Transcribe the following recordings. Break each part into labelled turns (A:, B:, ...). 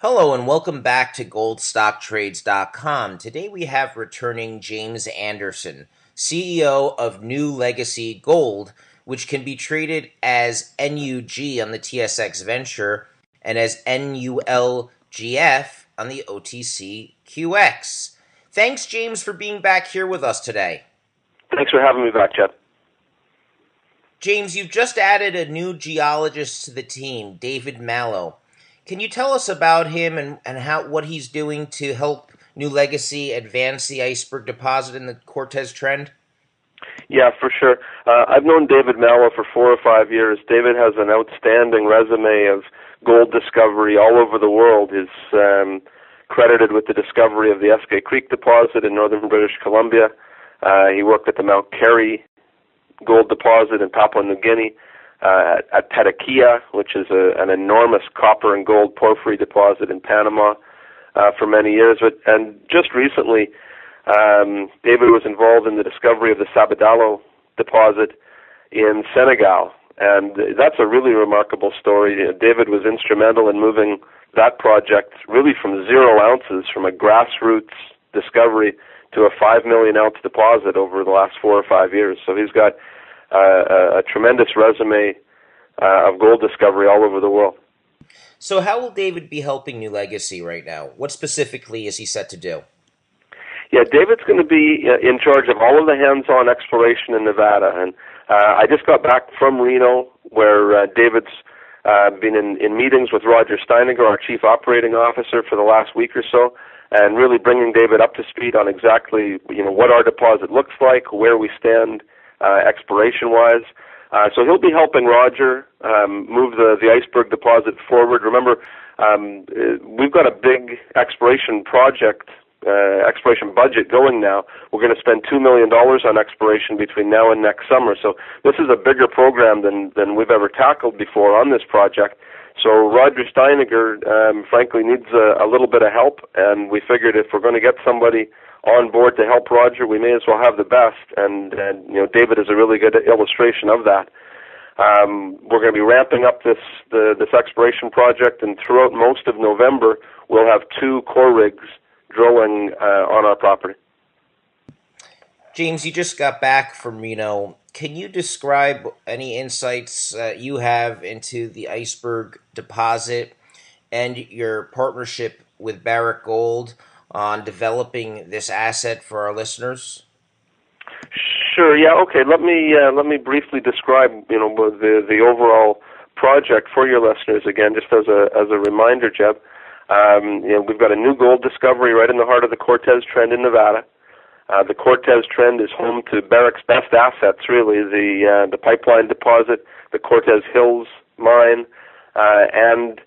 A: Hello and welcome back to goldstocktrades.com. Today we have returning James Anderson, CEO of Nulegacy Gold, which can be traded as NUG on the TSX Venture and as NULGF on the OTCQX. Thanks, James, for being back here with us today.
B: Thanks for having me back, Jeff.
A: James, you've just added a new geologist to the team, David Mellor. Can you tell us about him and what he's doing to help Nulegacy advance the Iceberg Deposit in the Cortez Trend?
B: Yeah, for sure. I've known David Mellor for 4 or 5 years. David has an outstanding resume of gold discovery all over the world. He's credited with the discovery of the Eskay Creek deposit in northern British Columbia. He worked at the Mount Carey gold deposit in Papua New Guinea. At Petaquilla, which is an enormous copper and gold porphyry deposit in Panama for many years. And just recently, David was involved in the discovery of the Sabodala deposit in Senegal. And that's a really remarkable story. David was instrumental in moving that project really from 0 ounces, from a grassroots discovery, to a 5 million ounce deposit over the last 4 or 5 years. So he's got a tremendous resume of gold discovery all over the world.
A: So how will David be helping Nulegacy right now? What specifically is he set to do?
B: Yeah, David's going to be in charge of all of the hands-on exploration in Nevada. And I just got back from Reno, where David's been in meetings with Roger Steininger, our Chief Operating Officer, for the last week or so, and really bringing David up to speed on exactly what our deposit looks like, where we stand exploration-wise. So he'll be helping Roger move the Iceberg deposit forward. Remember, we've got a big exploration project, exploration budget going now. We're going to spend $2 million on exploration between now and next summer. So this is a bigger program than we've ever tackled before on this project. So Roger Steininger, frankly, needs a little bit of help, and we figured if we're going to get somebody on board to help Roger, we may as well have the best, and David is a really good illustration of that. We're going to be ramping up this exploration project, and throughout most of November, we'll have 2 core rigs drilling on our property.
A: James, you just got back from Reno. Can you describe any insights you have into the Iceberg Deposit and your partnership with Barrick Gold on developing this asset for our listeners?
B: Sure. Yeah. Okay. Let me briefly describe the overall project for your listeners again, just as a reminder, Jeb. We've got a new gold discovery right in the heart of the Cortez Trend in Nevada. The Cortez Trend is home to Barrick's best assets, really, the Pipeline deposit, the Cortez Hills mine, and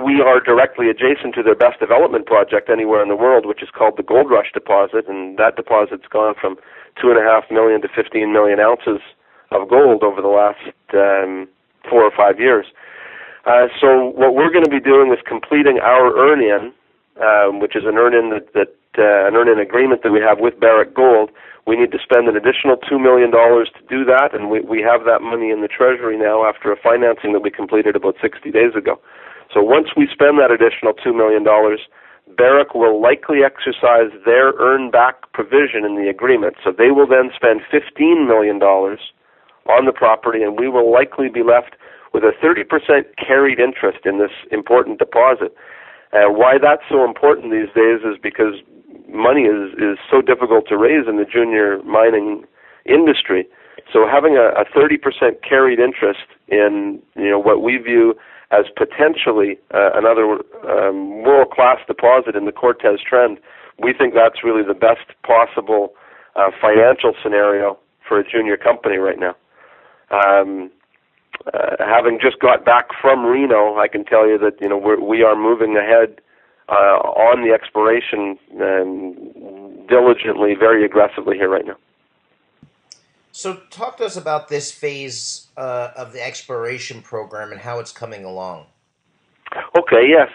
B: we are directly adjacent to their best development project anywhere in the world, which is called the Goldrush deposit, and that deposit's gone from 2.5 million to 15 million ounces of gold over the last 4 or 5 years. So what we're going to be doing is completing our earn-in, which is an earn-in an earn-in agreement that we have with Barrick Gold. We need to spend an additional $2 million to do that, and we have that money in the treasury now after a financing that we completed about 60 days ago. So once we spend that additional $2 million, Barrick will likely exercise their earn-back provision in the agreement. So they will then spend $15 million on the property, and we will likely be left with a 30% carried interest in this important deposit. Why that's so important these days is because money is so difficult to raise in the junior mining industry. So having a 30% carried interest in what we view as potentially another world-class deposit in the Cortez Trend, we think that's really the best possible financial scenario for a junior company right now. Having just got back from Reno, I can tell you that we are moving ahead on the exploration diligently, very aggressively here right now.
A: So talk to us about this phase of the exploration program and how it's coming along.
B: Okay, yes.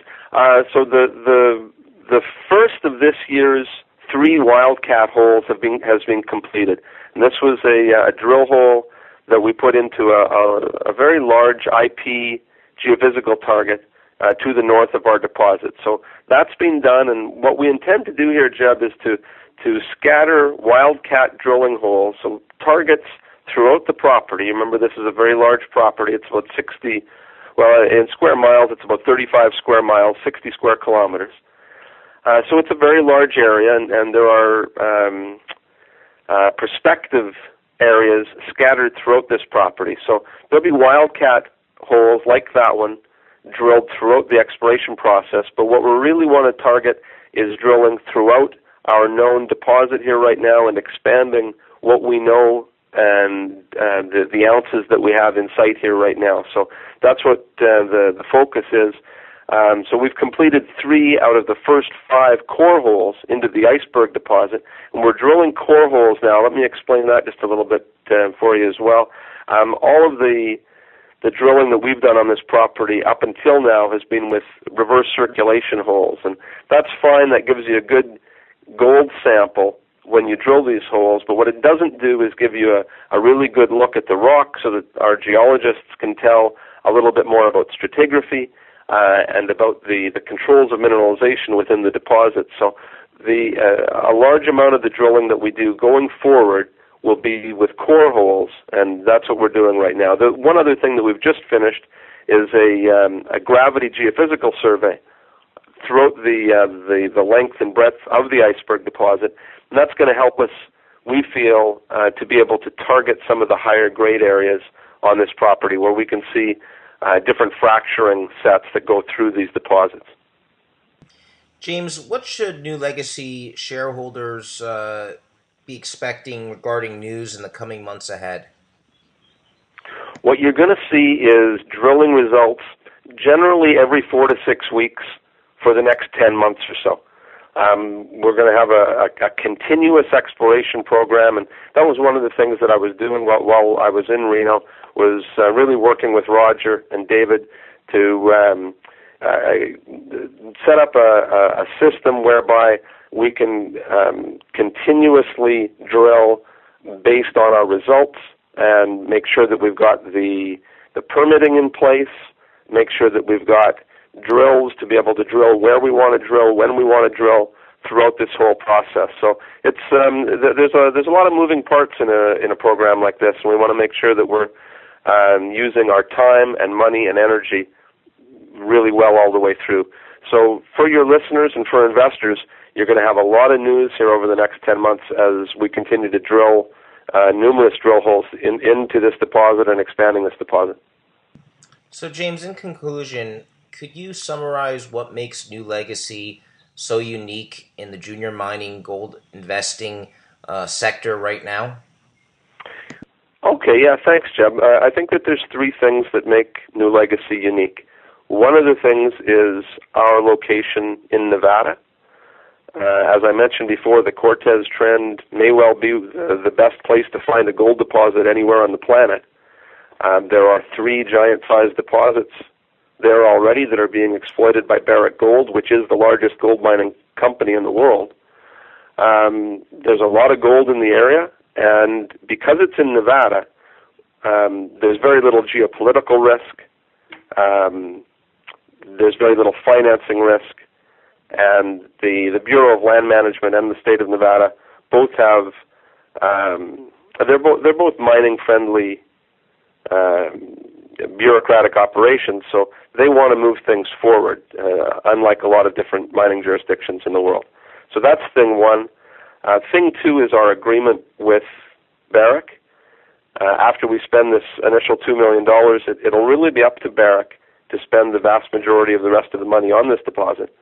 B: So the first of this year's 3 wildcat holes has been completed. And this was a drill hole that we put into a very large IP geophysical target to the north of our deposit. So that's been done, and what we intend to do here, Jeb, is to scatter wildcat drilling holes, so targets throughout the property. Remember, this is a very large property. It's about 60, well, in square miles, it's about 35 square miles, 60 square kilometers. So it's a very large area, and there are prospective areas scattered throughout this property. So there'll be wildcat holes like that one drilled throughout the exploration process, but what we really want to target is drilling throughout our known deposit here right now and expanding what we know and the ounces that we have in sight here right now. So that's what the focus is. So we've completed 3 out of the first 5 core holes into the Iceberg deposit, and we're drilling core holes now. Let me explain that just a little bit for you as well. All of the drilling that we've done on this property up until now has been with reverse circulation holes, and that's fine. That gives you a good gold sample when you drill these holes, but what it doesn't do is give you a really good look at the rock so that our geologists can tell a little bit more about stratigraphy and about the controls of mineralization within the deposit. So a large amount of the drilling that we do going forward will be with core holes, and that's what we're doing right now. The one other thing that we've just finished is a gravity geophysical survey throughout the length and breadth of the Iceberg deposit, and that's going to help us, we feel, to be able to target some of the higher grade areas on this property where we can see different fracturing sets that go through these deposits.
A: James, what should Nulegacy shareholders be expecting regarding news in the coming months ahead?
B: What you're going to see is drilling results generally every 4 to 6 weeks for the next 10 months or so. We're going to have a continuous exploration program, and that was one of the things that I was doing while I was in Reno, was really working with Roger and David to set up a system whereby we can continuously drill based on our results and make sure that we've got the permitting in place, make sure that we've got drills to be able to drill where we want to drill, when we want to drill throughout this whole process. So it's there's a lot of moving parts in a program like this, and we want to make sure that we're using our time and money and energy really well all the way through. So for your listeners and for investors, you're going to have a lot of news here over the next 10 months as we continue to drill numerous drill holes into this deposit and expanding this deposit.
A: So James, in conclusion, could you summarize what makes Nulegacy so unique in the junior mining gold investing sector right now?
B: Okay, yeah, thanks, Jeb. I think that there's 3 things that make Nulegacy unique. One of the things is our location in Nevada. As I mentioned before, the Cortez Trend may well be the best place to find a gold deposit anywhere on the planet. There are 3 giant-sized deposits there already that are being exploited by Barrick Gold, which is the largest gold mining company in the world. There's a lot of gold in the area, and because it's in Nevada, there's very little geopolitical risk. There's very little financing risk, and the Bureau of Land Management and the state of Nevada both have they're both mining friendly bureaucratic operations, so they want to move things forward, unlike a lot of different mining jurisdictions in the world. So that's thing 1. Thing 2 is our agreement with Barrick. After we spend this initial $2 million, it'll really be up to Barrick to spend the vast majority of the rest of the money on this deposit.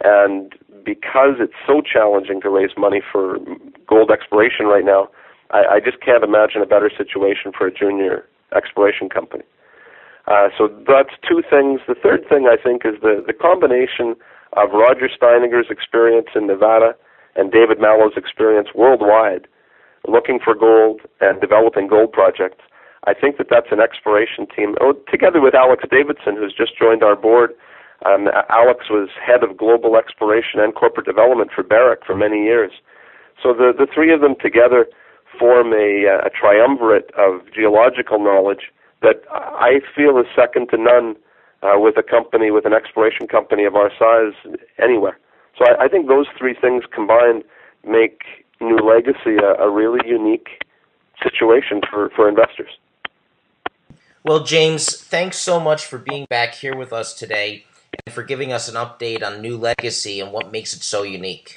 B: And because it's so challenging to raise money for gold exploration right now, I just can't imagine a better situation for a junior exploration company. So that's 2 things. The third thing, I think, is the combination of Roger Steininger's experience in Nevada and David Mallow's experience worldwide looking for gold and developing gold projects. I think that that's an exploration team, together with Alex Davidson, who's just joined our board. Alex was head of global exploration and corporate development for Barrick for many years. So the 3 of them together form a triumvirate of geological knowledge that I feel is second to none with a company, with an exploration company of our size anywhere. So I think those three things combined make Nulegacy a really unique situation for investors.
A: Well, James, thanks so much for being back here with us today and for giving us an update on Nulegacy and what makes it so unique.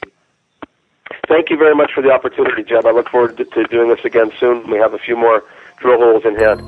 B: Thank you very much for the opportunity, Jeb. I look forward to doing this again soon. We have a few more drill holes in hand.